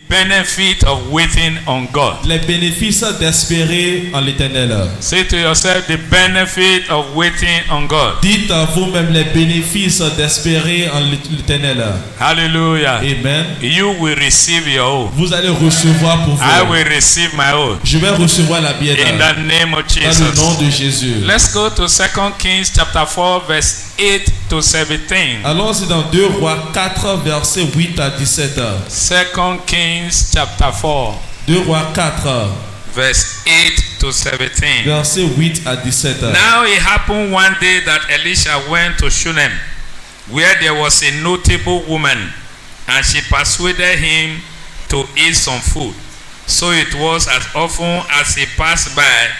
benefit of waiting on God. Les bénéfices d'espérer en l'Éternel. Say to yourself the benefit of waiting on God. Dites à vous-même les bénéfices d'espérer en l'Éternel. Hallelujah. Amen. You will receive your own. Vous allez recevoir pour vous. I will receive my own. Je vais recevoir la bière In the name of dans le nom Jesus. de Jésus. Let's go to 2 Kings chapter 4 verse 8 to 17. Allons-y dans 2 Rois 4 versets 8 à 17. 2 Kings chapter 4 2 Rois 4 verse 8 to 17. versets 8 à 17. Now it happened one day that Elisha went to Shunem, where there was a notable woman, and she persuaded him to eat some food. So it was as often as he passed by,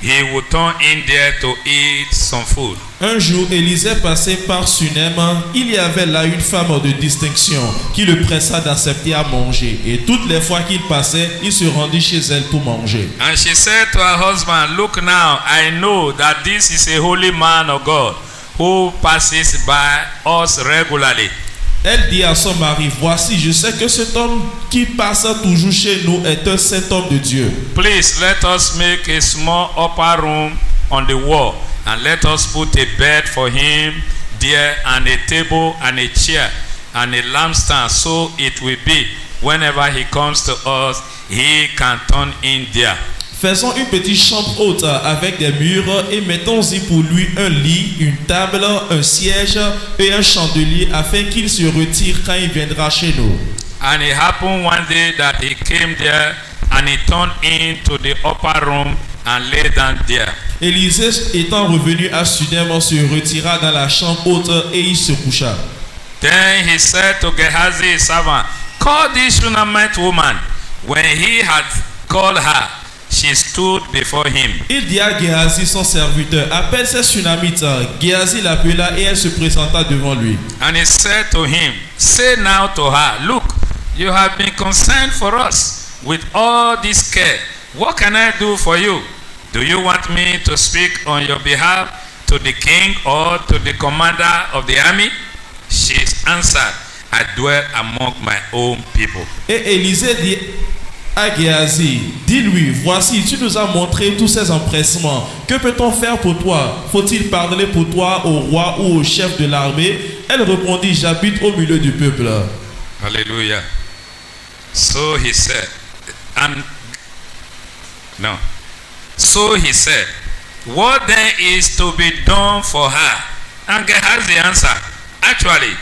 he would turn in there to eat some food. Un jour, Élisée passait par Sunem. Il y avait là une femme de distinction qui le pressa d'accepter à manger. Et toutes les fois qu'il passait, il se rendit chez elle pour manger. And she said to her husband, "Look now, I know that this is a holy man of God who passes by us regularly." Elle dit à son mari, voici, je sais que cet homme qui passe toujours chez nous est un saint homme de Dieu. Please let us make a small upper room on the wall, and let us put a bed for him there, and a table and a chair and a lampstand, so it will be whenever he comes to us, he can turn in there. Faisons une petite chambre haute avec des murs et mettons-y pour lui un lit, une table, un siège et un chandelier afin qu'il se retire quand il viendra chez nous. And it happened one day that he came there, and he turned into the upper room and lay down there. Élisée étant revenu à Sunem se retira dans la chambre haute et il se coucha. Then he said to Gehazi his servant, "Call this Shunammite woman." When he had called her, she stood before him. Il dit à Géhazi son serviteur, appelle cette Sunamite. Géhazi l'appela et elle se présenta devant lui. And he said to him, "Say now to her, look, you have been concerned for us with all this care. What can I do for you? Do you want me to speak on your behalf to the king or to the commander of the army?" She answered, "I dwell among my own people." Et Élisée dit à Géhazi, dis-lui, voici, tu nous as montré tous ces empressements. Que peut-on faire pour toi? Faut-il parler pour toi au roi ou au chef de l'armée? Elle répondit, j'habite au milieu du peuple. Hallelujah. So he said, So he said, what then is to be done for her? And Gehazi answered, actually,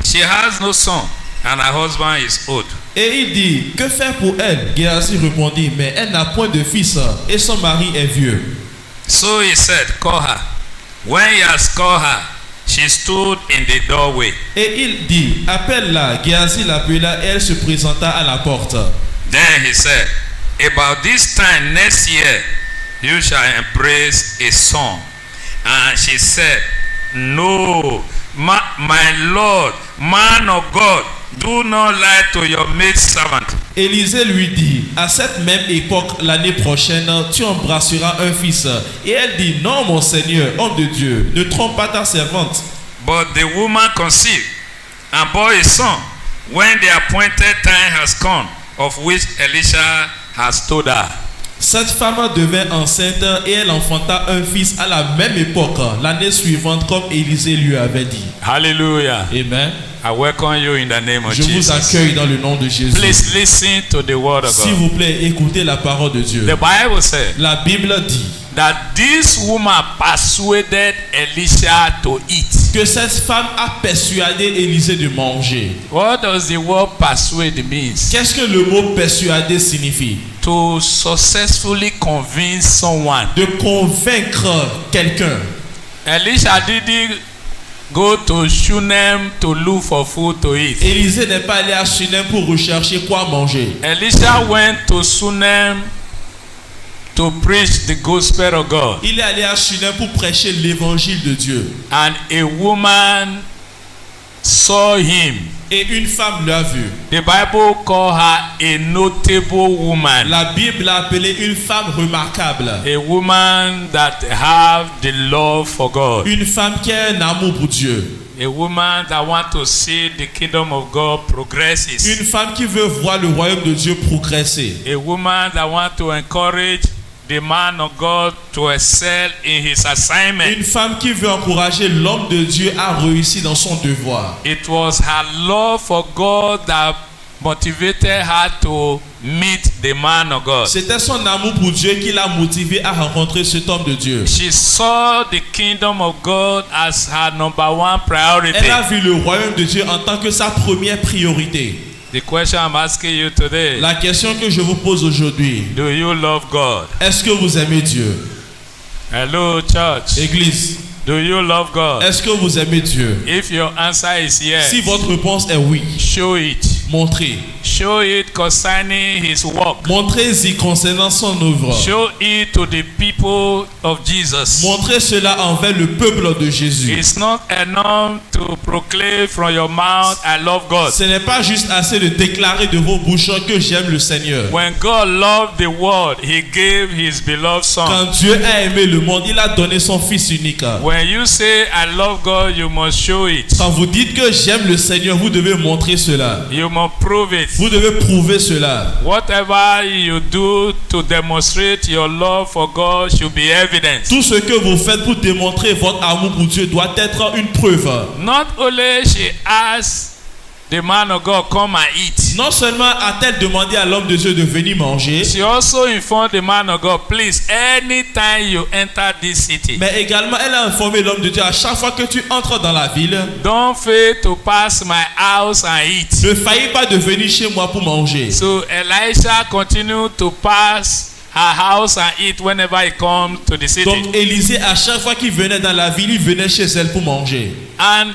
she has no son, and her husband is old. Et il dit, que faire pour elle? Géhazi répondit, mais elle n'a point de fils et son mari est vieux. So he said, call her. When he has called her, she stood in the doorway. Et il dit, appelle-la. Géhazi l'appela et elle se présenta à la porte. Then he said, about this time next year, you shall embrace a son. And she said, no, my Lord, man of God, do not lie to your maidservant. Élisée lui dit, à cette même époque, l'année prochaine, tu embrasseras un fils. Et elle dit, non, mon Seigneur, homme de Dieu, ne trompe pas ta servante. But the woman conceived and bore a son when the appointed time has come, of which Elisha has told her. Cette femme devint enceinte et elle enfanta un fils à la même époque, l'année suivante, comme Élisée lui avait dit. Hallelujah. Amen. I welcome you in the name of Je Jesus. vous accueille dans le nom de Jésus. Please listen to the word of S'il God. vous plaît, écoutez la parole de Dieu. The Bible said La Bible dit that this woman persuaded Elisha to eat. que cette femme a persuadé Élisée de manger. What does the word persuade means? Qu'est-ce que le mot persuader signifie? To successfully convince someone. De convaincre quelqu'un. Elisha didn't go to Shunem to look for food to eat. Élisée n'est pas allé à Sunem pour rechercher quoi manger. Elisha went to Shunem to preach the gospel of God. Il est allé à Sunem pour prêcher l'évangile de Dieu. And a woman saw him. Et une femme l'a vu. The Bible called her a notable woman. La Bible l'a appelée une femme remarquable. A woman that have the love for God. Une femme qui a un amour pour Dieu. A woman that wants to see the kingdom of God progresses. Une femme qui veut voir le royaume de Dieu progresser. A woman that wants to encourage the man of God to excel in his assignment. Une femme qui veut encourager l'homme de Dieu à réussir dans son devoir. It was her love for God that motivated her to meet the man of God. C'était son amour pour Dieu qui l'a motivé à rencontrer cet homme de Dieu. She saw the kingdom of God as her number one priority. Elle a vu le royaume de Dieu en tant que sa première priorité. The question I'm asking you today, La question que je vous pose aujourd'hui, do you love God? est-ce que vous aimez Dieu? Hello, church. Église, Do you love God? est-ce que vous aimez Dieu? If your answer is yes, Si votre réponse est oui, show it. montrez. Show it concerning his work. Montrez-y concernant son œuvre. Show it to the people of Jesus. Montrez cela envers le peuple de Jésus. It's not enough to proclaim from your mouth, I love God. Ce n'est pas juste assez de déclarer de vos bouches que j'aime le Seigneur. When God loved the world, he gave his beloved son. Quand Dieu a aimé le monde, il a donné son Fils unique. When you say, I love God, you must show it. Quand vous dites que j'aime le Seigneur, vous devez montrer cela. You must prove it. Vous devez prouver cela. Whatever you do to demonstrate your love for God should be evidence. Tout ce que vous faites pour démontrer votre amour pour Dieu doit être une preuve. Not only she asked the man of God, come and eat. Non seulement a-t-elle demandé à l'homme de Dieu de venir manger, She also informed the man of God, please, anytime you enter this city, mais également elle a informé l'homme de Dieu à chaque fois que tu entres dans la ville, don't fail to pass my house and eat. ne faillis pas de venir chez moi pour manger. So Elisha continued to pass her house and eat whenever he comes to the city. Donc Élisée, à chaque fois qu'il venait dans la ville, il venait chez elle pour manger. And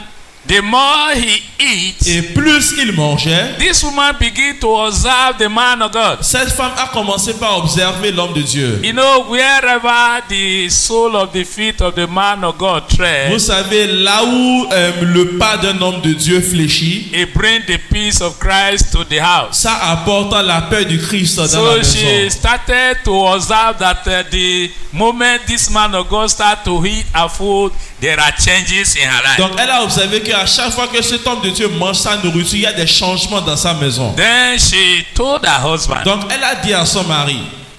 the more he eats, Et plus il mangeait, this woman began to observe the man of God. cette femme a commencé par observer l'homme de Dieu. You know, wherever the sole of the feet of the man of God Vous tread, savez, là où le pas d'un homme de Dieu fléchit, it brings the peace of Christ to the house. ça apporte la paix du Christ dans la So maison. she started to observe that the moment this man of God started to eat her food, there are changes in her life. Donc elle a observé qu'à chaque fois que cet homme de Dieu mange sa nourriture, il y a des changements dans sa maison. Then she told her husband, Donc elle a dit à son mari,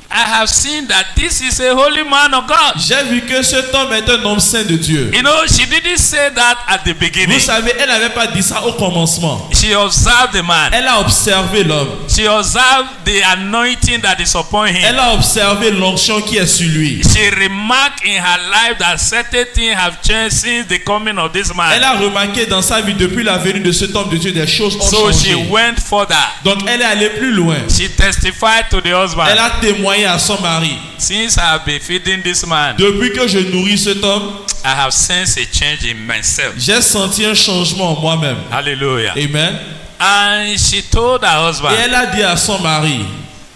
I have seen that this is a holy man of God. j'ai vu que cet homme est un homme saint de Dieu. You know, she didn't say that at the beginning. Vous savez, elle n'avait pas dit ça au commencement. She observed the man. Elle a observé l'homme. She observed the anointing that is upon him. Elle a observé l'onction qui est sur lui. She remarked in her life that certain things have changed since the coming of this man. Elle a remarqué dans sa vie, depuis la venue de cet homme de Dieu, des choses ont So she changé. went further. Donc elle est allée plus loin. She testified to the Elle husband. a témoigné à son mari. Since I have been feeding this man, Depuis que je nourris cet homme, I have sensed a change in myself. j'ai senti un changement en moi-même. Hallelujah. Amen. And she told her Et husband, elle a dit à son mari,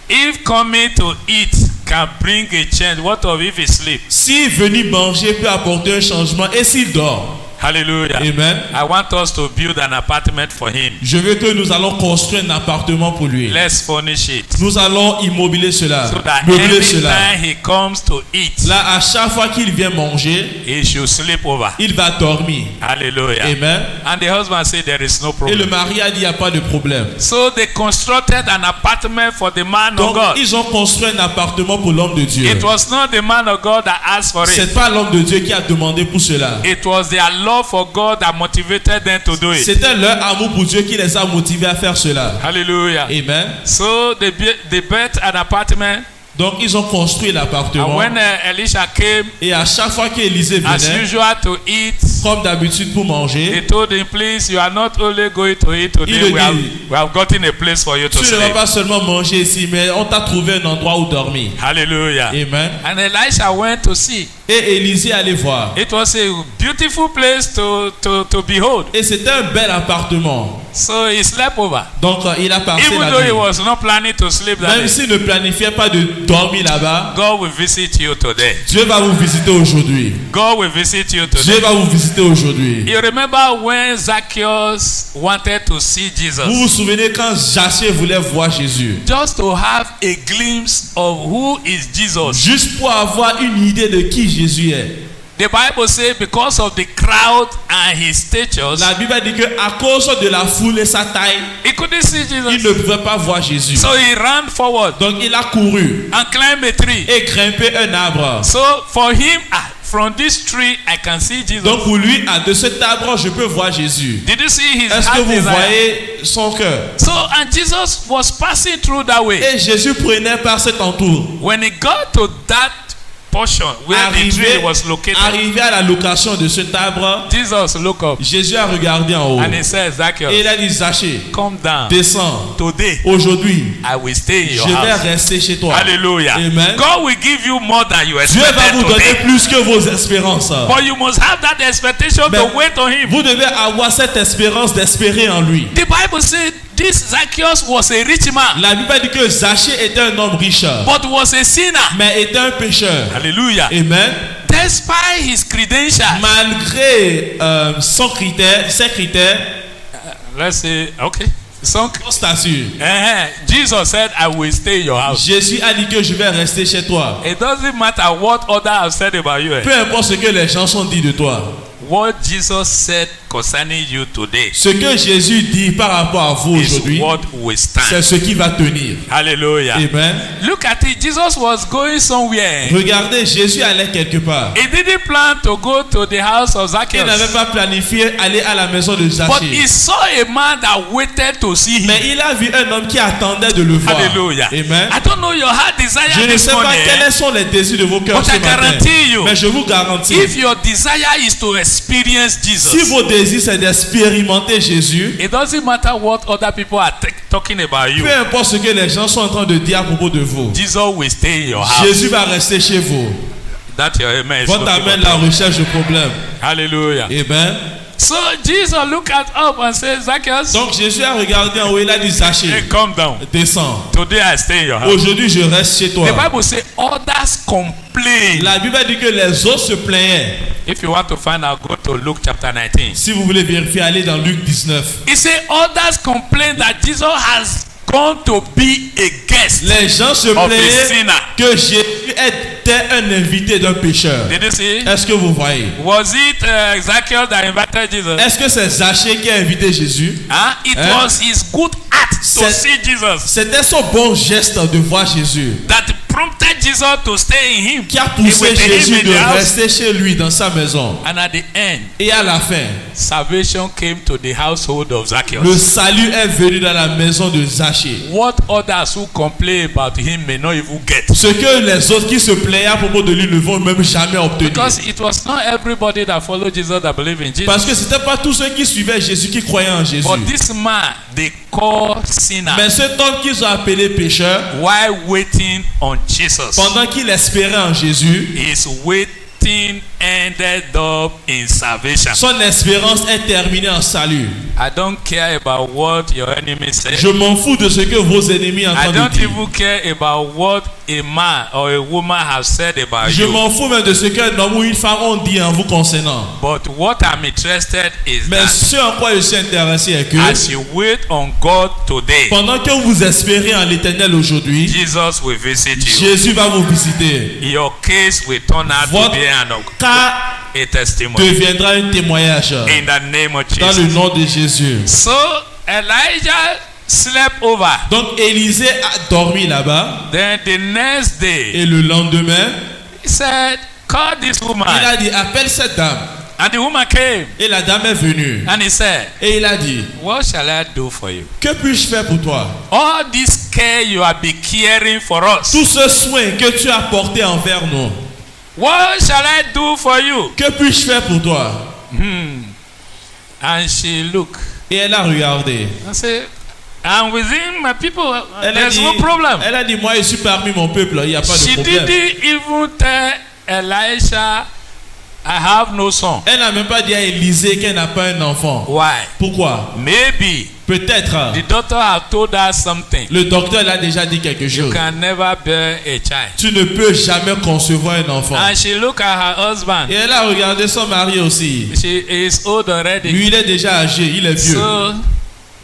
if coming to eat can bring a change, what of if he sleep? si venir manger peut apporter un changement, et s'il dort? Hallelujah. Amen. I want us to build an apartment for him. Je veux que nous allons construire un appartement pour lui. Let's furnish it. Nous allons immobiliser cela, So that meubler every cela. time he comes to eat, Là, à chaque fois qu'il vient manger, he should sleep over. il va dormir. Hallelujah. Amen. And the husband said there is no Et le problem. mari a dit, il n'y a pas de problème. So they constructed an apartment for the man of Donc, God. ils ont construit un appartement pour l'homme de Dieu. It was not the man of God that asked for it. C'est pas l'homme de Dieu qui a demandé pour cela. It was their love for God that motivated them to do it. C'était leur amour pour Dieu qui les a motivés à faire cela. Hallelujah. Amen. So they built an apartment. Donc ils ont construit And l'appartement. when Elisha came, Et à chaque fois qu'Élisée as venait, usual, to eat, comme d'habitude pour they manger, told him, please, you are not only going to eat today, Il we dit, have gotten a place for you to tu ne vas sleep. pas seulement manger ici, mais on t'a trouvé un endroit où dormir. Hallelujah. Amen. And Elisha went to see. Et Élisée allait voir. It was a beautiful place to behold. Et c'était un bel appartement. So he slept over. Donc il a passé Even la though he nuit. was not planning to sleep that Même day, s'il ne planifiait pas de dormir là-bas, God will visit you today. Dieu va vous visiter aujourd'hui. God will visit you Dieu today. va vous visiter aujourd'hui. You remember when Zacchaeus wanted to see Vous Jesus? vous souvenez quand Zaché voulait voir Jésus? Just to have a glimpse of who is Jesus. Juste pour avoir une idée de qui Jésus est. The Bible says because of the crowd and his stature, La Bible dit que à cause de la foule et sa taille, he couldn't see il Jesus. ne pouvait pas voir Jésus. So he ran forward Donc il a couru and climbed a tree. et grimpé un arbre. So for him, from this tree, I can see Jesus. Donc pour lui, de cet arbre, je peux voir Jésus. Did you see his Est-ce que heart vous desire? voyez son cœur? So and Jesus was passing through that way. Et Jésus prenait par cet entour. When he got to that portion where the tree was located, Arrivé à la location de cet arbre, Jesus looked up Jésus a regardé en haut. and he said, Et Zacchaeus, il a dit, Zachée, come down. descends. Today, Aujourd'hui, I will stay in your je vais house. rester chez toi. Hallelujah. Amen. God will give you more than you Dieu va vous expected donner today. plus que vos espérances. But you must have that expectation Mais to wait on him. vous devez avoir cette espérance d'espérer en lui. The Bible said this Zacchaeus was a rich man, La Bible dit que Zachée était un homme riche, but was a sinner. mais était un pécheur. Hallelujah. Amen. Despite his credentials, Malgré ses critères, let's say, okay, some, son statut, Jesus said, I will stay in your house. Jésus a dit que je vais rester chez toi. It doesn't matter what others have said about you. Peu importe ce que les gens ont dit de toi. What Jesus said concerning you today Ce que Jésus dit par rapport à vous is aujourd'hui, what will stand. c'est ce qui va tenir. Hallelujah. Amen. Look at it. Jesus was going somewhere. Regardez, Jésus allait quelque part. He didn't plan to go to the house of Il Zacchaeus. n'avait pas planifié aller à la maison de But Zachée. he saw a man that waited to see him. Mais il a vu un homme qui attendait de le voir. Hallelujah. Amen. I don't know your heart desire Je ne this sais pas morning. quels sont les désirs de vos cœurs But ce I matin. guarantee you, Mais je vous garantis, if your desire is to experience si Jesus, vos désirs c'est d'expérimenter Jésus, it doesn't matter what other people are talking about you. peu importe ce que les gens sont en train de dire à propos de vous, Jesus will stay in your house. Jésus va rester chez vous. That your amen is Votre looking amen for. la recherche de problème. Hallelujah. Amen. So Jesus looked up and said, Zacchaeus, Donc Jésus a regardé en haut, il a dit hey, Zachée, come down. descends. Today I stay in your house. Aujourd'hui je reste chez toi. The Bible says others complain. La Bible dit que les autres se plaignaient. If you want to find out, go to Luke chapter 19. Si vous voulez vérifier, allez dans Luc 19. He said others complain that Jesus has gone to be a guest Les gens se of a plaignaient sinner. que Jésus était un invité d'un pécheur. Did you see? Est-ce que vous voyez? Was it Zacchaeus that invited Jesus? Est-ce que c'est Zachée qui a invité Jésus? It Hein? was his good act to C'est- see Jesus C'était son bon geste de voir Jésus that prompted Jesus to stay in him. qui a poussé With him Jésus in de the house. rester chez lui dans sa maison. And at the end, Et à la fin, salvation came to the household of le Zacchaeus. salut est venu dans la maison de Zachée. What others who complain about him may not even get. Ce que les autres qui se plaignaient à propos de lui ne vont même jamais obtenir. Because it was not everybody that followed Jesus that believed in Jesus. Parce que c'était pas tous ceux qui suivaient Jésus qui croyaient en Jésus. But this man, they call sinner, Mais cet homme qu'ils ont appelé pécheur, while waiting on Jesus, pendant qu'il espérait en Jésus, his waiting ended up in salvation. son espérance est terminée en salut. I don't care about what your enemy says. Je m'en fous de ce que vos ennemis I entendent don't dire. even care about what a man or a woman have said about Je you. m'en fous même de ce qu'un homme ou une femme ont dit en vous concernant. But what I'm interested is Mais that ce en quoi je suis intéressé est que as you wait on God today, pendant que vous espérez en l'Éternel aujourd'hui, Jesus will visit you. Jésus va vous visiter. Your case will turn out to Votre be cas a testimony. deviendra un témoignage In the name of dans le Jesus. nom de Jésus. So Elijah slept over. Donc Élisée a dormi là-bas Then the next day, et le lendemain, he said, call this il woman. a dit appelle cette dame. And the woman came Et la dame est venue. and he said, Et il a dit what shall I do for you? que puis-je faire pour toi? All this care you have been caring for us. Tout ce soin que tu as porté envers nous, What shall I do for you? que puis-je faire pour toi? And she looked Et elle a regardé. and said, I'm within my people. Elle a There's dit, no problem. elle a dit moi je suis parmi mon peuple, il n'y a pas de She problème. didn't even tell Elisha, I have no son. Elle n'a même pas dit à Élisée qu'elle n'a pas un enfant. Why? Pourquoi? Maybe Peut-être the doctor have told her something. le docteur l'a déjà dit quelque You chose. can never bear a child. Tu ne peux jamais concevoir un enfant. And she looked at her husband. Et elle a regardé son mari aussi. She is old already. Lui, il est déjà âgé, il est vieux. So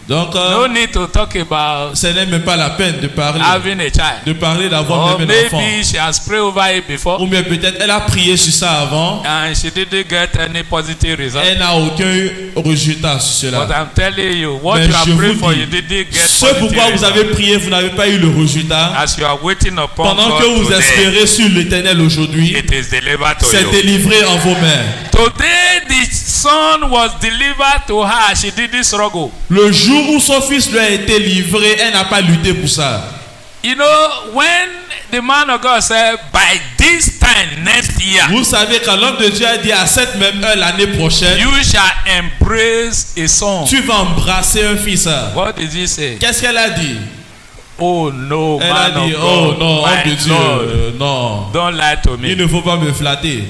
Donc, No need to talk about ce n'est même pas la peine de parler, having a child. d'avoir Or même un enfant. maybe she has prayed over it before Ou bien peut-être elle a prié sur ça avant, and she didn't get any positive result. elle n'a aucun résultat sur But cela. I'm telling you, what Mais you have je prayed vous for, dis, you didn't get ce positive pourquoi vous result. avez prié, vous n'avez pas eu le résultat. As you are waiting upon Pendant God que vous today, espérez sur l'Éternel aujourd'hui, it is delivered to c'est you. délivré en vos mains. Today the son was delivered to her. She didn't struggle. Le jour où son fils lui a été livré, elle n'a pas lutté pour ça. You know, when the man of God said, by this time next year, Vous savez, quand l'homme de Dieu a dit à cette même heure l'année prochaine, you shall embrace a son. tu vas embrasser un fils. What did he say? Qu'est-ce qu'elle a dit? Oh no, Elle man a dit, of oh God, non, my homme de Dieu, Lord, non. don't lie to Il me. ne faut pas me flatter.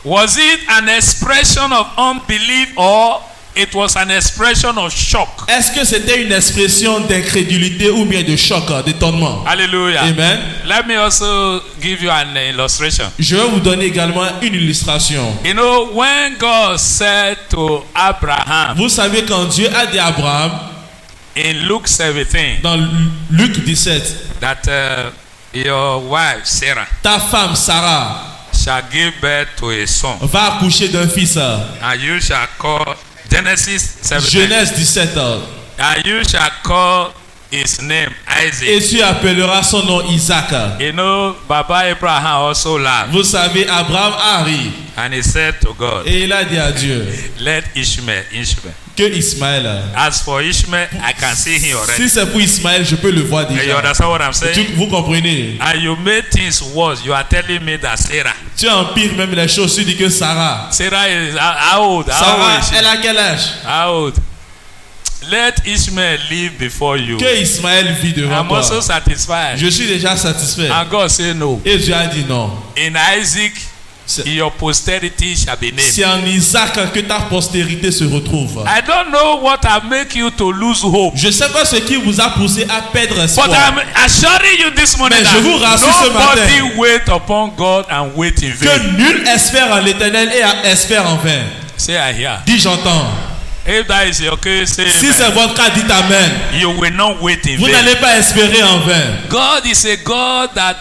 Was it an expression of unbelief or it was an expression of shock? Est-ce que c'était une expression d'incrédulité ou bien de choc, d'étonnement? Hallelujah. Amen. Let me also give you an illustration. Je vais vous donner également une illustration. You know, when God said to Abraham Vous savez, quand Dieu a dit à Abraham, in Luke 17, dans Luc 17, that your wife Sarah ta femme Sarah shall give birth to a son, va accoucher d'un fils. and you shall call Genesis 17, Genèse 17. and you shall call his name Isaac. Et tu appelleras son nom Isaac. You know, Baba Abraham also laughed, Vous savez, Abraham a ri and he said to God, et il a dit à Dieu let Ishmael. que Ismaël. As for Ishmael, I can see him already. Si c'est pour Ismaël, je peux le voir You déjà. understand what I'm saying? Vous comprenez? And you made things worse. You are telling me that Sarah Tu empires même les choses. Tu dis que Sarah. Sarah is how old? How Sarah, old is she? elle a quel âge? How old? Let Ishmael live before you. Que Ismaël vit devant I'm toi. also satisfied. Je suis déjà satisfait. And God said no. Et Dieu a dit non. In Isaac, your posterity shall be named. C'est en Isaac que ta postérité se retrouve. I don't know what will make you to lose hope. Je ne sais pas ce qui vous a poussé à perdre espoir. But I'm assuring you this morning Mais that je vous rassure ce nobody matin wait upon God and wait in que vain. nul espère en l'Éternel et espère en vain. Say I hear. Dis j'entends. If that is your case, say Si amen. c'est votre cas, dites amen. You will not wait in Vous vain. n'allez pas espérer en vain. God is a God that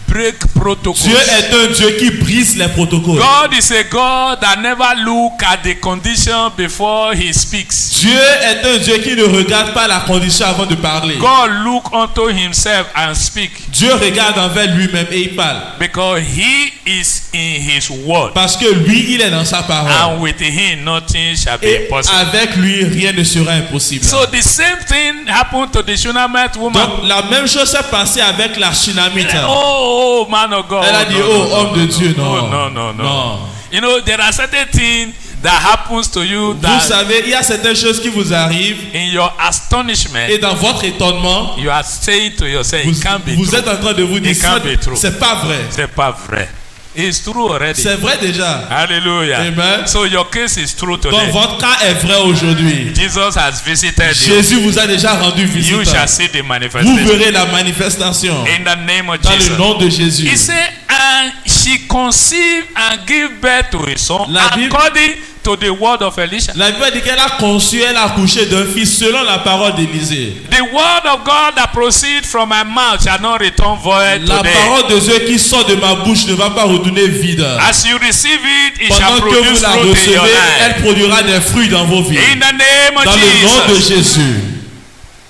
break protocols. Dieu est un Dieu qui brise les protocoles. God is a God that never look at the condition before he speaks. Dieu est un Dieu qui ne regarde pas la condition avant de parler. God look unto himself and speak Dieu regarde envers lui-même et il parle. because he is in his word. Parce que lui, il est dans sa parole. And with him nothing shall be Et impossible. avec lui, rien ne sera impossible. So the same thing happened to the Shunammite woman. Donc la même chose s'est passée avec la Shunammite. Oh, man of God. Elle a dit, oh, homme de Dieu, non. No. You know, there are certain things that happens to you Vous that savez, il y a certaines choses qui vous arrivent in your astonishment, et dans votre étonnement, you are saying to yourself, it can't be vous true. êtes en train de vous dire, It can't be true. c'est pas vrai. C'est pas vrai. It's true already. C'est vrai déjà. Hallelujah. Amen. So your case is true Donc today. votre cas est vrai aujourd'hui. Jesus has visited you. Jésus vous a déjà rendu visite. You shall see the Vous manifestation. verrez la manifestation In the name of dans Jesus. le nom de Jésus. He said, and she conceived and gave birth to a son La Bible- according to the word of Elisha. La Bible dit qu'elle a conçu, elle a accouché d'un fils selon la parole d'Élisée. The word of God that proceeds from my mouth shall not return void La today. parole de Dieu qui sort de ma bouche ne va pas retourner vide. As you receive it, it shall Pendant que vous produce la fruit in your recevez, life. elle produira des fruits dans vos vies. In the name of Dans le nom de Jesus. Jésus.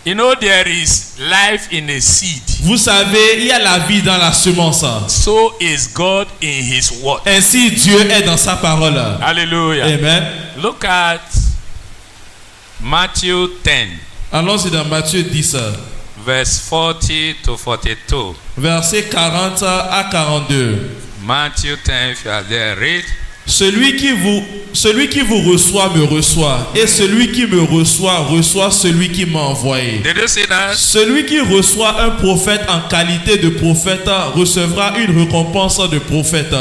You know there is life in a seed. Vous savez, il y a la vie dans la semence. So is God in his word. Ainsi, Dieu est dans sa parole. Hallelujah. Amen. Look at Matthew 10, Allons-y dans Matthieu 10, verse 40 to 42. versets 40 à 42. Matthew 10, if you are there, read. Celui qui vous reçoit me reçoit, et celui qui me reçoit reçoit celui qui m'a envoyé. Did you see that? Celui qui reçoit un prophète en qualité de prophète recevra une récompense de prophète.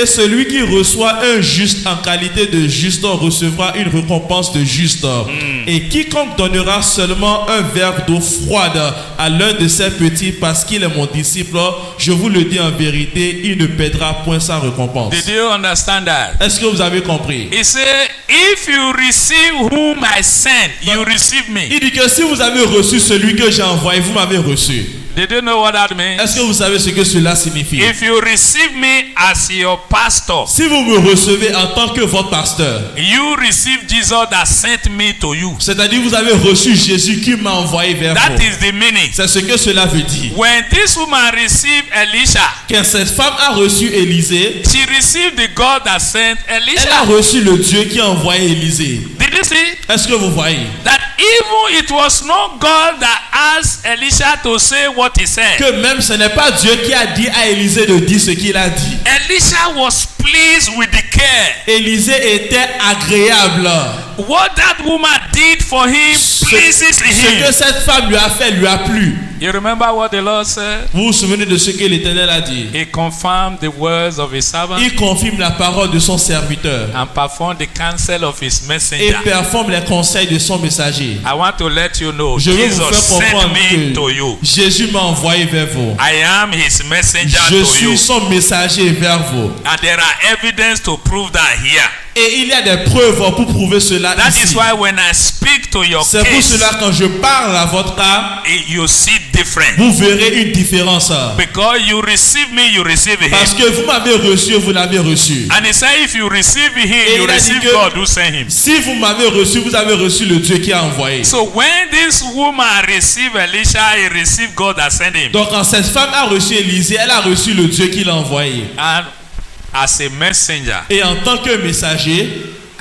Et celui qui reçoit un juste en qualité de juste recevra une récompense de juste. Et quiconque donnera seulement un verre d'eau froide à l'un de ces petits parce qu'il est mon disciple, je vous le dis en vérité, il ne perdra point sa récompense. Did you understand that? understand? Est-ce que vous avez compris? He said, if you receive whom I sent, you receive me. Il dit que si vous avez reçu celui que j'ai envoyé, vous m'avez reçu. Did you know what that means? Est-ce que vous savez ce que cela signifie? If you receive me as your pastor, Si vous me recevez en tant que votre pasteur, you receive Jesus that sent me to you. c'est-à-dire vous avez reçu Jésus qui m'a envoyé vers That vous. is the meaning. C'est ce que cela veut dire. When this woman received Elisha, Quand cette femme a reçu Élisée, she received the God that sent elle a Elisha. reçu le Dieu qui a envoyé Élisée. Did you see? Est-ce que vous voyez? That even it was not God that asked Elisha to say what he said. Que même ce n'est pas Dieu qui a dit à Élisée de dire ce qu'il a dit. Elisha was pleased with the care. Élisée était agréable. What that woman did for him pleases Ce him. que cette femme lui a fait lui a plu. You remember what the Lord said? Vous vous souvenez de ce que l'Éternel a dit? He confirmed the words of his servant Il confirme la parole de son serviteur and performed the counsel of his et messenger. performe les conseils de son messager. I want to let you know, Je veux vous Jesus faire sent comprendre me to que you. Jésus m'a envoyé vers vous. I am his messenger Je to suis you. son messager vers vous. And there are evidence to prove that here. Et il y a des preuves pour prouver cela That is ici. why when I speak to your C'est pour case, cela quand je parle à votre cas, you see different. vous verrez une différence. Because you receive me, you receive Parce him. que vous m'avez reçu et vous l'avez reçu. And he said, if you receive him, Et you il a dit receive que- God who sent him. Si vous m'avez reçu, vous avez reçu le Dieu qui a envoyé. So when this woman received Elisha, he received God that sent him. Donc quand cette femme a reçu Élisée, elle a reçu le Dieu qui l'a envoyé. And as a messenger, Et en tant que messager,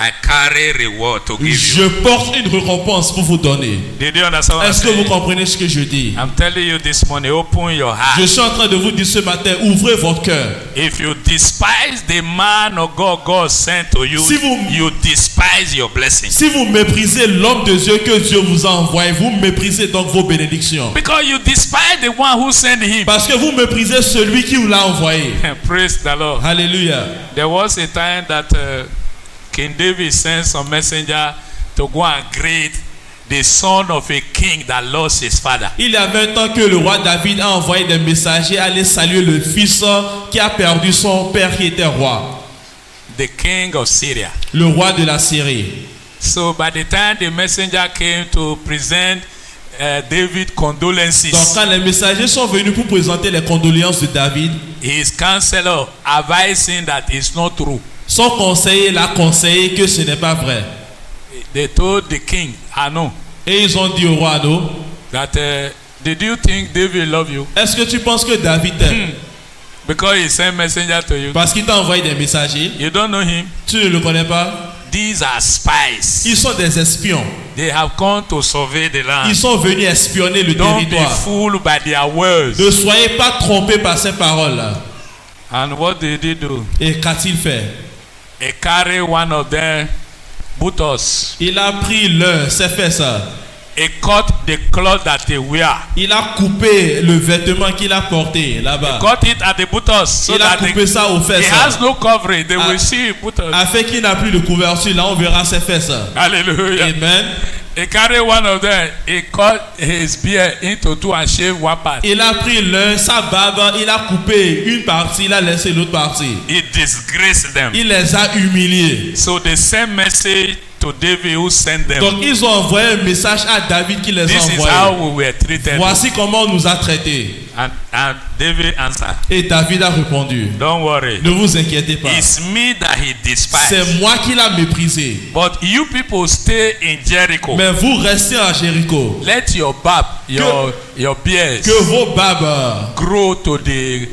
I carry reward to give je you. porte une récompense pour vous donner. Did you understand what I'm Est-ce que vous saying? comprenez ce que je dis? I'm telling you this morning, open your Je heart. suis en train de vous dire ce matin, ouvrez votre cœur. If you despise the man of God God sent to you, Si vous- you despise your blessing. Si vous méprisez l'homme de Dieu que Dieu vous a envoyé, vous méprisez donc vos bénédictions. Because you despise the one who sent him. Parce que vous méprisez celui qui vous l'a envoyé. Praise the Lord. Alléluia. There was a time that King David sent some messenger to go and greet the son of a king that lost his father. Il y avait un temps que le roi David a envoyé des messagers aller saluer le fils qui a perdu son père qui était roi, The king of Syria. le roi de la Syrie. So by the time the messenger came to present David Donc condolences, quand les messagers sont venus pour présenter les condoléances de David, his counselor advised him that it's not true. son conseiller l'a conseillé que ce n'est pas vrai. They told the king, I know, Et ils ont dit au roi, non, that did you think David love you? est-ce que tu penses que David t'aime? Because he sent messenger to you. Parce qu'il t'a envoyé des messagers. You don't know him. Tu ne le connais pas? These are spies. Ils sont des espions. They have come to survey the land. Ils sont venus espionner le Don't be territoire. fooled by their words. Ne soyez pas trompés par ces paroles. And what did he do? Et qu'a-t-il fait? He carried one of them buttocks. Il a pris l'un, s'est fait ça. He cut the cloth that they wear. Il a coupé le vêtement qu'il a porté là-bas. Cut it at the buttocks so Il a that coupé ça aux he fesses. has no covering. They Ah. will see buttocks. Afin qu'il n'a plus de couverture, là on verra ses fesses. Hallelujah. Amen. He carried one of them. He cut his beard into two and shaved one part. Il a pris l'un, sa barbe, il a coupé une partie, il a laissé l'autre partie. He disgraced them. Il les a humiliés. So they sent message to David who sent them. Donc ils ont envoyé un message à David qui les a This is envoyés. how we were treated. Voici comment on nous a traités. And David answered, Et David a répondu, don't worry. ne vous inquiétez pas. It's me that he despised. C'est moi qui l'a méprisé. But you people stay in Jericho. Mais vous restez à Jéricho. Let your barb, your beards Que vos barbes grow to the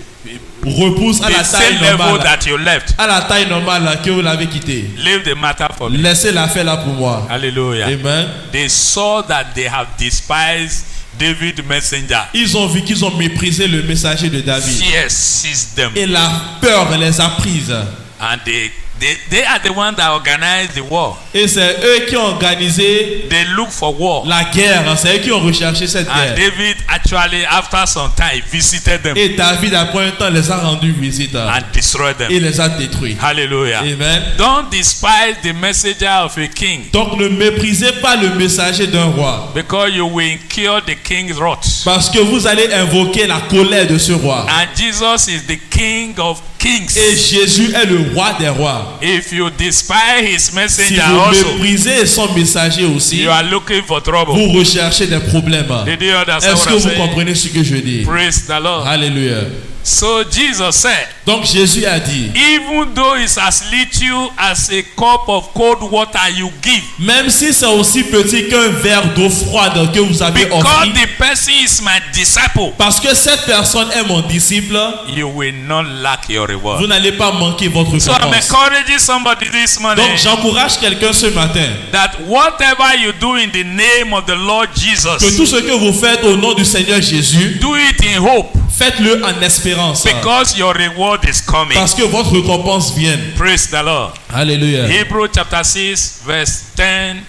repoussent à la taille same level normale. that you left. À la taille normale que vous l'avez quitté. Leave the matter for me. Laissez la faire là pour moi. Hallelujah. Amen. They saw that they have despised David messenger. Ils ont vu qu'ils ont méprisé le messager de David. Fear seized them. Et la peur les a prises. And they are the ones that organized the war. Et c'est eux qui ont organisé They look for war. la guerre. C'est eux qui ont recherché cette And guerre. David eventually, after some time, visited them Et David, après un temps, les a rendus visite. and destroyed them. Et les a détruits. Hallelujah. Amen. Don't despise the messenger of a king, Donc ne méprisez pas le messager d'un roi. because you will incur the king's wrath. Parce que vous allez invoquer la colère de ce roi. And Jesus is the King of kings. Et Jésus est le roi des rois. If you despise his Si messenger vous also, méprisez son messager aussi, you are looking for trouble. vous recherchez des problèmes. Did you understand Est-ce what que I'm vous saying? comprenez ce que je dis? Praise the Lord. Alléluia. So Jesus said, Donc Jésus a dit, even though it's as little as a cup of cold water you give, même si c'est aussi petit qu'un verre d'eau froide que vous avez because offert, the person is my disciple, parce que cette personne est mon disciple, you will not lack your reward. vous n'allez pas manquer votre So I'm récompense. encouraging somebody this morning Donc j'encourage quelqu'un ce matin that whatever you do in the name of the Lord que Jesus, tout ce que vous faites au nom du Seigneur Jésus, do it in hope, faites-le en espérance, because your reward is coming. parce que votre récompense vient. Praise the Lord. Alléluia. Hebrews chapter 6 verse 10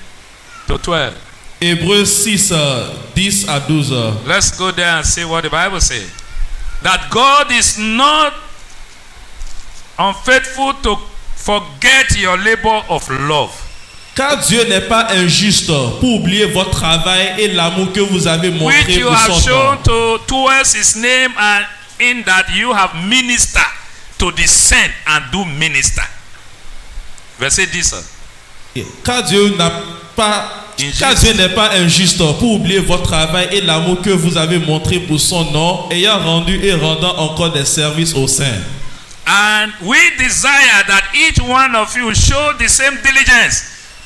to 12. Hébreux 6, 10 à 12. Let's go there and see what the Bible says. That God is not unfaithful to forget your labor of love, Car Dieu n'est pas injuste pour oublier votre travail et l'amour que vous avez which montré you pour have son shown nom. towards his name, and in that you have ministered to the saint and do minister. Verset 10. Car Dieu n'est pas injuste pour oublier votre travail et l'amour que vous avez montré pour son nom, ayant rendu et rendant encore des services aux saints. And we desire that each one of you show the same diligence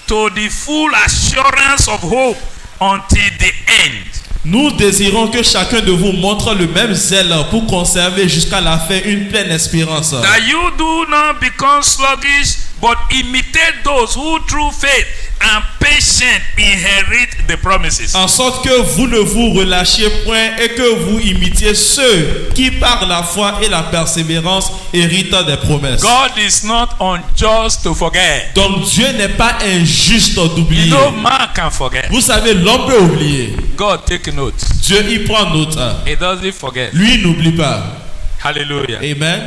to the full assurance of hope until the end. Nous désirons que chacun de vous montre le même zèle pour conserver jusqu'à la fin une pleine espérance. That you do not become sluggish, but imitate those who through faith and patience inherit the promises. En sorte que vous ne vous relâchiez point et que vous imitiez ceux qui par la foi et la persévérance héritent des promesses. God is not unjust to forget. Donc Dieu n'est pas injuste You d'oublier. know, man can forget. Vous savez, l'homme peut oublier. God take note. Dieu y prend note. He doesn't forget. Lui n'oublie pas. Hallelujah. Amen.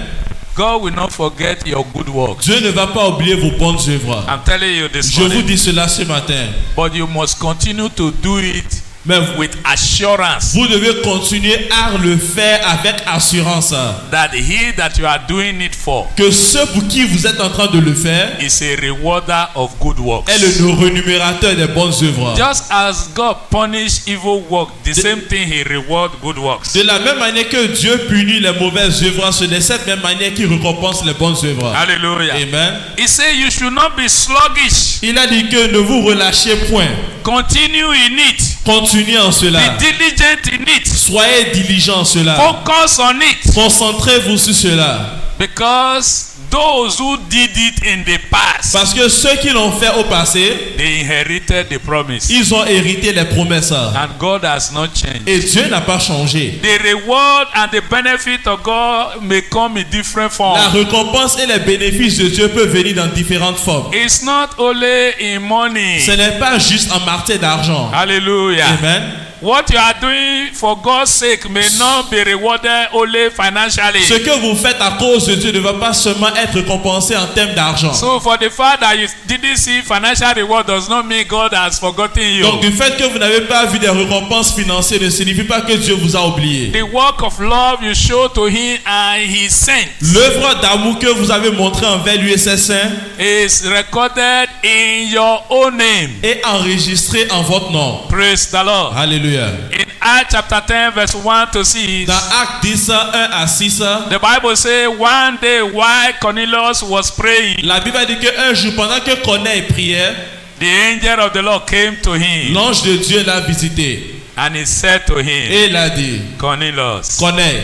God will not forget your good works. Dieu ne va pas oublier vos bonnes œuvres. I'm telling you this Je vous morning. dis cela ce matin. But you must continue to do it Mais with assurance vous devez continuer à le faire avec assurance. that he that you are doing it for Que ceux pour qui vous êtes en train de le faire is a rewarder of good works. est le renumérateur des bonnes œuvres. Just as God punished evil work, the same thing he reward good works. De la même manière que Dieu punit les mauvaises œuvres, c'est de cette même manière qu'il récompense les bonnes œuvres. Hallelujah. Amen. He said you should not be sluggish. Il a dit que ne vous relâchez point. Continue in it. Continuez en cela. Be diligent in it. Soyez diligents en cela. Focus on it. Concentrez-vous sur cela. Because those who did it in the past, Parce que ceux qui l'ont fait au passé, they inherited the promise. ils ont hérité les promesses. And God has not changed. Et Dieu n'a pas changé. The reward and the benefit of God may come in different La forms. récompense et les bénéfices de Dieu peuvent venir dans différentes formes. It's not only in money. Ce n'est pas juste en matière d'argent. Hallelujah. Amen. What you are doing for God's sake may not be rewarded only financially. Ce que vous faites à cause de Dieu ne va pas seulement être récompensé en termes d'argent. So for the fact that you didn't see financial reward does not mean God has forgotten you. Donc du fait que vous n'avez pas vu des récompenses financières ne signifie pas que Dieu vous a oublié. The work of love you show to him and his saints L'œuvre d'amour que vous avez montrée envers lui et ses saints is recorded in your own name. est enregistrée en votre nom. Praise the Lord. Alléluia. In Acts chapter 10 verse 1 to 6, Dans Actes 10, 1 à 6, the Bible says one day while Cornelius was praying, la Bible dit qu'un jour, pendant que Corneille priait, the angel of the Lord came to him l'ange de Dieu l'a visité. and he said to him, Et il a dit, Cornelius, Corneille,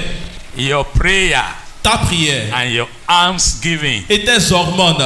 your prayer ta prière and your almsgiving et tes hormones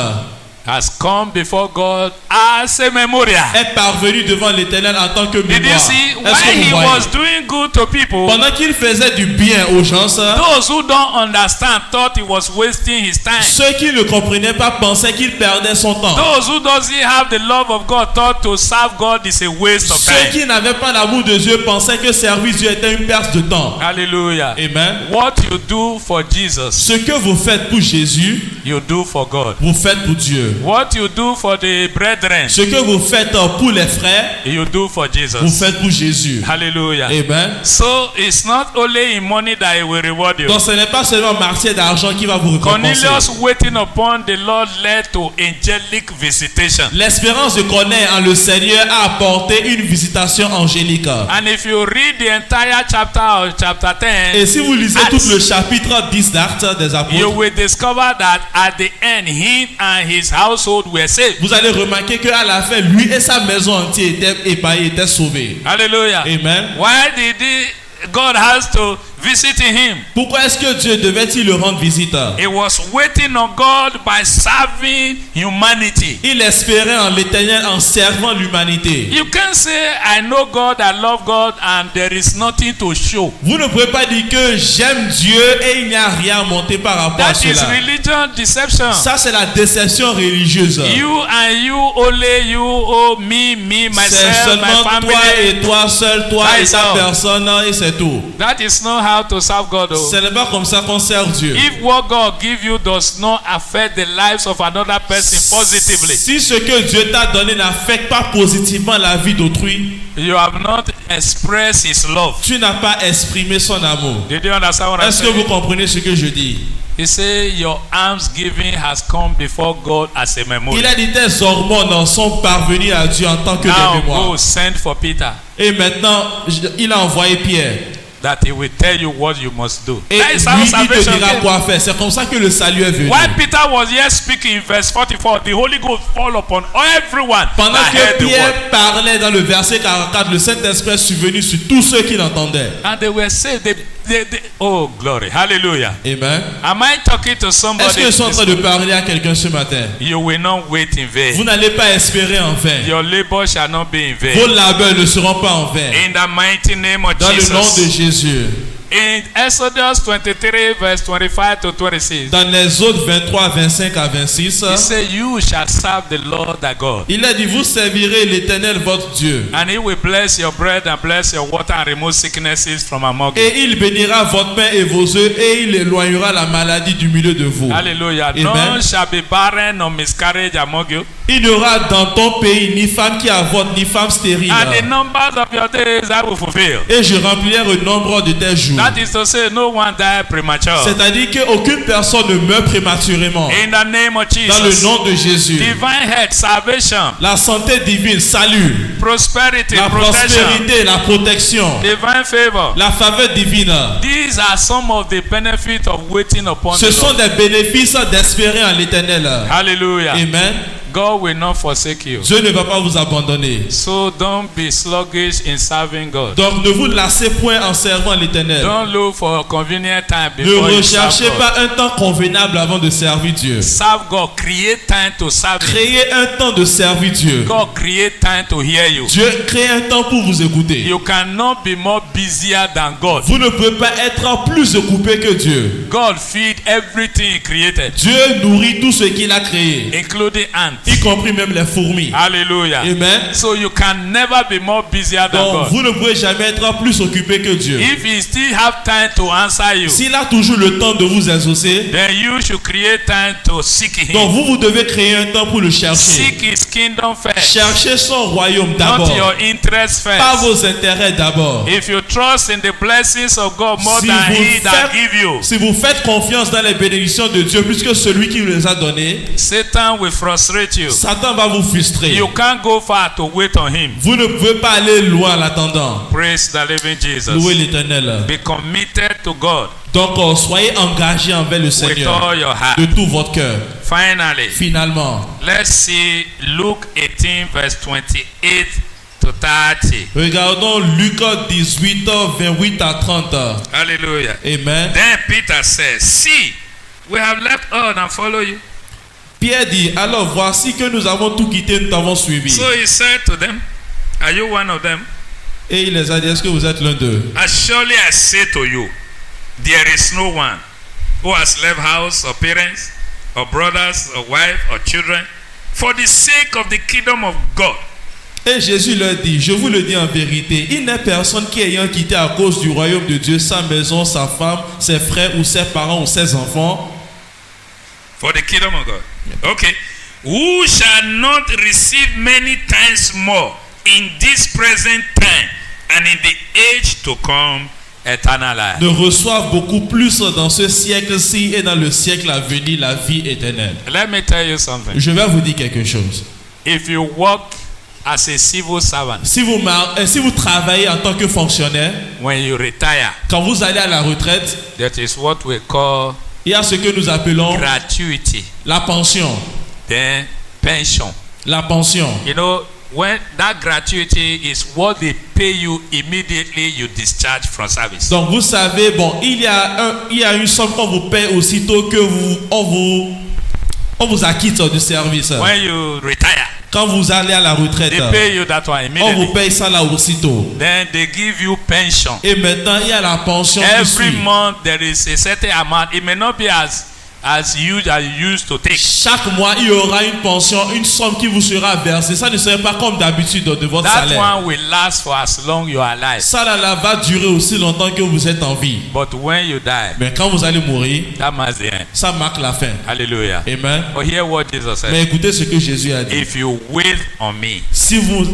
has come before God as a memorial. est parvenu devant l'Éternel en tant que Did you mémoire. see? Est-ce While que he vous voyez? was doing good to people, Pendant qu'il faisait du bien aux gens, those who don't understand thought he was wasting his time. ceux qui ne comprenaient pas pensaient qu'il perdait son temps. Those who doesn't have the love of God thought to serve God is a waste of Ceux time. qui n'avaient pas l'amour de Dieu pensaient que servir Dieu était une perte de temps. Hallelujah. Amen. What you do for Jesus, Ce que vous faites pour Jésus, you do for God. vous faites pour Dieu. What you do for the brethren, Ce que vous faites pour les frères, you do for vous Jesus. faites pour Jésus. Hallelujah. Amen. So it's not only in money that he will reward you. Donc ce n'est pas seulement marcher d'argent qui va vous récompenser. Cornelius waiting upon the Lord led to angelic visitation. L'espérance de connaître en le Seigneur a apporté une visitation angélique. And if you read the entire chapter of chapter 10, Et si vous lisez Acts, tout le chapitre 10 d'Actes des you Apôtres, will discover that at the end, he and his household were saved. vous allez remarquer qu'à la fin, lui et sa maison entière étaient épargnés, étaient sauvés. Hallelujah. Amen. Why did God has to visit him? Pourquoi est-ce que Dieu devait-il le rendre visite? He was waiting on God by serving humanity. Il espérait en l'Éternel en servant l'humanité. You can't say, I know God, I love God, and there is nothing to show. Vous ne pouvez pas dire que j'aime Dieu et il n'y a rien à monter par rapport à That is cela. religion deception. Ça, c'est la déception religieuse. You and you only, you, oh, me, C'est myself, seulement my toi family. et toi seul, toi That et is ta all. personne et c'est tout. That is not how to serve God. Oh. Ce n'est pas comme ça qu'on sert Dieu. If what God give you does not affect the lives of another person positively, Si ce que Dieu t'a donné n'affecte pas positivement la vie d'autrui, you have not expressed His love. tu n'as pas exprimé son amour. Did you understand what I'm Est-ce que vous saying? comprenez ce que je dis? He said, your alms giving has come before God as a Il memorial. a dit tes hormones sont parvenues à Dieu en tant que des Now mémoires. go send for Peter, Et maintenant, il a envoyé Pierre. that he will tell you what you must do. Et That lui, is how il te salvation dira came. quoi faire. C'est comme ça que le salut est venu. While Peter was here speaking in verse 44, the Holy Ghost fall upon everyone Pendant that que heard the word. Pierre parlait dans le verset 44, le Saint-Esprit est survenu sur tous ceux qui l'entendaient. And they were saved. Oh, glory. Hallelujah. Amen. Am I talking to Est-ce somebody? que je suis en train de parler à quelqu'un ce matin? You will not wait in vain. Vous n'allez pas espérer en vain. Your labor shall not be in Vos vain. labeurs ne seront pas en vain. In the mighty name of Dans le nom de Jesus. Jésus. In Exodus 23, verse 25 to 26, Dans les autres 23, 25 à 26, he said, you shall serve the Lord thy God. il a dit, vous servirez l'Éternel votre Dieu. And he will bless your bread and bless your water and remove sicknesses from among you. Et il bénira votre pain et vos œufs et il éloignera la maladie du milieu de vous. Hallelujah. Amen. None shall be barren or miscarriage among you. Il n'y aura dans ton pays ni femme qui avorte ni femme stérile. And the numbers of your days I will fulfill. Et je remplirai le nombre de tes jours. That is to say, no one die premature. C'est-à-dire qu'aucune personne ne meurt prématurément. In the name of Dans le Jesus. nom de Jésus. Divine health, salvation, La santé divine, salut. prosperity, La protection, prospérité, la protection. divine favor. La faveur divine. These are some of the benefits of waiting upon Ce the sont Lord. des bénéfices d'espérer en l'Éternel. Hallelujah. Amen. God will not forsake you. Dieu ne va pas vous abandonner. So don't be sluggish in serving God. Donc ne vous lassez point en servant l'Éternel. Don't look for a convenient time Ne before you serve recherchez God. pas un temps convenable avant de servir Dieu. Serve God. Create time to serve Him. Créez un temps de servir Dieu. God create time to hear you. Dieu crée un temps pour vous écouter. You cannot be more busier than God. Vous ne pouvez pas être plus occupé que Dieu. God feed everything He created, Dieu nourrit tout ce qu'il a créé, including ants. y compris même les fourmis. Hallelujah. Amen. So you can never be more busier than Donc God. vous ne pouvez jamais être plus occupé que Dieu. If He still have time to answer you, S'il a toujours le temps de vous exaucer, then you should create time to seek donc Him. vous devez créer un temps pour le chercher. Seek His kingdom first, Cherchez son royaume not d'abord, your interest pas first. vos intérêts d'abord. If you trust in the blessings of God more Si than vous He that faites- give you, Si vous faites confiance dans les bénédictions de Dieu, puisque celui qui vous les a données, Satan will frustrate you. Satan va vous frustrer. You can't go far to wait on Him. Vous ne pouvez pas aller loin en l'attendant. Praise the living Louez Jesus. l'Éternel. Be committed to God Donc, soyez engagés envers le with Seigneur all your heart. de tout votre cœur. Finally, Finalement, let's see Luke 18 verse 28 to 30. regardons Luc 18, 28 à 30. Hallelujah. Amen. Then Peter says, see, we have left all and follow you. Pierre dit, alors voici que nous avons tout quitté, nous t'avons suivi. So he said to them, are you one of them? Et il les a dit, est-ce que vous êtes l'un d'eux? As surely I say to you, there is no one who has left house or parents or brothers or wife or children for the sake of the kingdom of God. Et Jésus leur dit, je vous le dis en vérité, il n'est personne qui ayant quitté à cause du royaume de Dieu sa maison, sa femme, ses frères ou ses parents ou ses enfants. For the kingdom of God. Okay. Who shall not receive many times more in this present time and in the age to come eternal life. Ne reçoivent beaucoup plus dans ce siècle-ci et dans le siècle à venir la vie éternelle. Let me tell you something. Je vais vous dire quelque chose. If you work as a civil servant, Si vous travaillez en tant que fonctionnaire, when you retire, quand vous allez à la retraite, that is what we call il y a ce que nous appelons gratuity, la pension. then pension. La pension. You know, when that gratuity is what they pay you immediately you discharge from service. Donc vous savez, bon, il y a une somme qu'on vous paye aussitôt que on vous acquitte du service. When you retire, Quand vous allez à la retraite, they pay you that one on immediately. vous paye ça là aussitôt. Then they give you pension. Et maintenant, il y a la pension qui Every suit. month there is a certain amount. It may not be as huge as you used to take. Chaque mois, il y aura une pension, une somme qui vous sera versée. Ça ne serait pas comme d'habitude de votre That salaire. one will last for as long you are alive. Ça là va durer aussi longtemps que vous êtes en vie. But when you die, Mais quand vous allez mourir, that marks the end. ça marque la fin. Hallelujah. Amen. But hear what Jesus said. Mais écoutez ce que Jésus a dit. If you wait on me, Si vous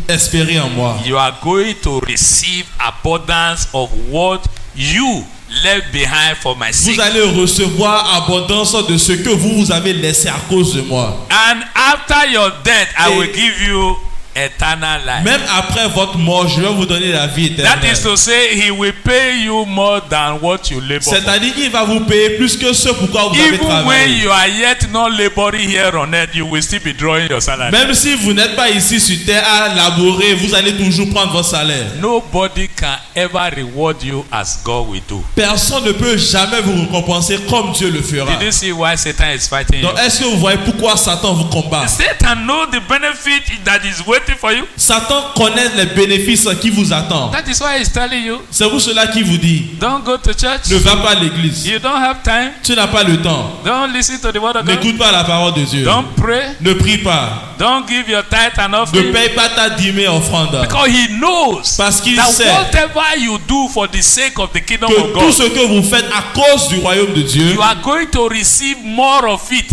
espérez en moi, you are going to receive abundance of what you left behind for my sake. vous allez recevoir abondance de ce que vous avez laissé à cause de moi. And after your death, I Et- will give you eternal life. Même après votre mort, je vais vous donner la vie That éternelle. is to say, he will pay you more than what you labor for. C'est-à-dire qu'il va vous payer plus que ce pourquoi vous avez Even when travaillé. you are yet not laboring here on earth, you will still be drawing your salary. Même si vous n'êtes pas ici sur terre à laborer, vous allez toujours prendre votre salaire. Nobody can ever reward you as God will do. Personne ne peut jamais vous récompenser comme Dieu le fera. Did you see why Satan is fighting you? Donc, est-ce que vous voyez pourquoi Satan vous combat? Satan knows the benefit that is waiting for you. Satan connaît les bénéfices qui vous attendent. That is why he's telling you, C'est pour cela qu'il vous dit, don't go to church. ne va pas à l'église. You don't have time. Tu n'as pas le temps. Don't listen to the word of God. N'écoute pas la parole de Dieu. Don't pray. Ne prie pas. Don't give your tithe and Ne offering. paye pas ta dîme et offrande. Because he knows Parce qu'il that sait whatever you do for the sake of the kingdom que of tout God, ce que vous faites à cause du royaume de Dieu, you are going to receive more of it.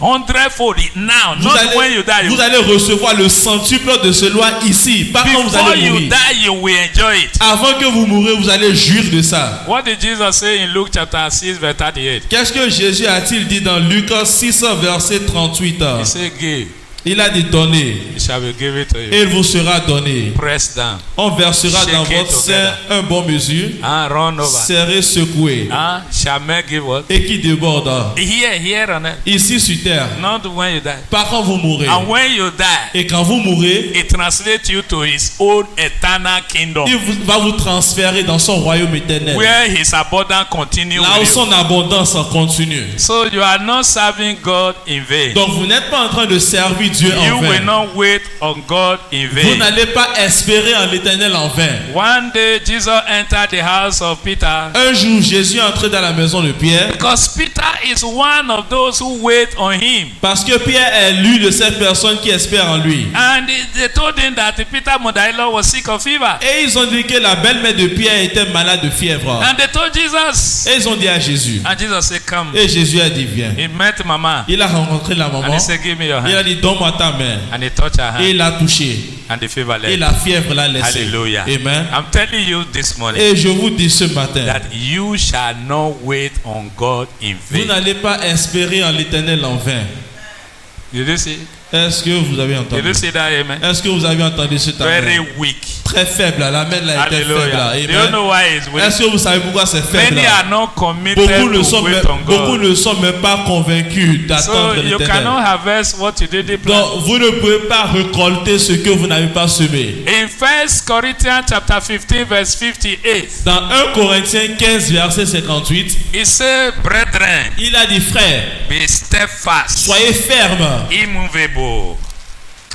100-fold now, vous not when you die. vous allez recevoir le centuple de ce loi ici, pas quand vous Before allez you mourir. die, you will enjoy it. Avant que vous mourrez, vous allez jouir de ça. What did Jesus say in Luke chapter 6, verse 38? Qu'est-ce que Jésus a-t-il dit dans Luc 6, verset 38? He said, give, Il a dit donner, it shall be given to you. et il vous sera donné. Press down On versera Shake dans it votre sein together. un bon mesure, and run over. serré, secoué, Shall men give what? et qui déborde. Here on earth. Ici sur terre, Not when you die. pas quand vous mourrez. And when you die, Et quand vous mourrez, it translates you to his own eternal kingdom, va vous transférer dans son royaume éternel. where his abundance continues Là où with you. son abondance continue. So you are not serving God in vain. Donc vous n'êtes pas en train de servir Dieu You en will vain. not wait on God in Vous vain. n'allez pas espérer en l'éternel en vain. One day Jesus entered the house of Peter, Un jour, Jésus est entré dans la maison de Pierre because Peter is one of those who wait on him. parce que Pierre est l'une de ces personnes qui espèrent en lui. And they told him that Peter mother-in-law was sick of fever. Et ils ont dit que la belle-mère de Pierre était malade de fièvre. And they told Jesus. Et ils ont dit à Jésus. And Jesus said, come. Et Jésus a dit, viens. He met Mama. Il a rencontré la And maman. he said, give me your Il a hand. dit, donne-moi ta main. And he touched her Et hand. il l'a touché. And the fever Et left. la fièvre l'a laissé. Hallelujah. Amen. I'm telling you this morning Et je vous dis ce matin, that you shall not wait on God in vous vain. n'allez pas espérer en l'éternel en vain. Did you see? Est-ce que vous avez Did entendu? you see that? Amen. Est-ce que vous avez entendu ce Very amen? weak. Très faible, la main là était faible. Hallelujah. Do you Amen. know why it's weak? Est-ce que vous savez pourquoi c'est faible? Many are not committed Beaucoup ne to sont wait même, on beaucoup God. ne sont même pas convaincus So d'attendre you l'éternel. cannot harvest what you didn't plant. Donc vous ne pouvez pas récolter ce que vous n'avez pas semé. In 1 Corinthians chapter 15 verse 58, Dans 1 Corinthiens 15 verset 58, he said, brethren, il a dit frère, be steadfast, Soyez fermes. immovable.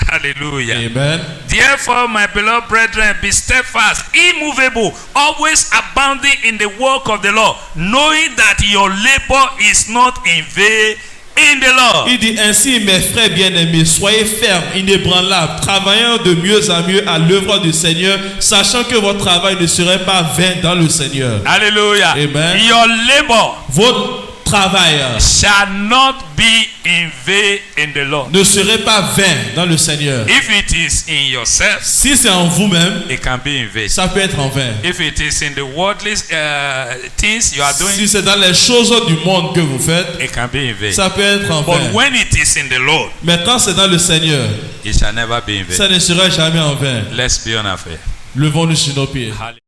Hallelujah. Amen. Therefore, my beloved brethren, be steadfast, immovable, always abounding in the work of the Lord, knowing that your labor is not in vain in the Lord. Il dit ainsi, mes frères bien-aimés, soyez fermes, inébranlables, travaillant de mieux en mieux à l'œuvre du Seigneur, sachant que votre travail ne serait pas vain dans le Seigneur. Hallelujah. Amen. Your labor Votre travail shall not be in vain in the Lord. ne serait pas vain dans le Seigneur. If it is in yourself, Si c'est en vous-même, it can be in vain. ça peut être en vain. If it is in the worldly things you are doing, Si c'est dans les choses du monde que vous faites, it can be in vain. ça peut être en But vain. when it is in the Lord, Mais quand c'est dans le Seigneur, it shall never be in vain. ça ne sera jamais en vain. Let's be on our feet. Levons-nous sur nos pieds. Hallelujah.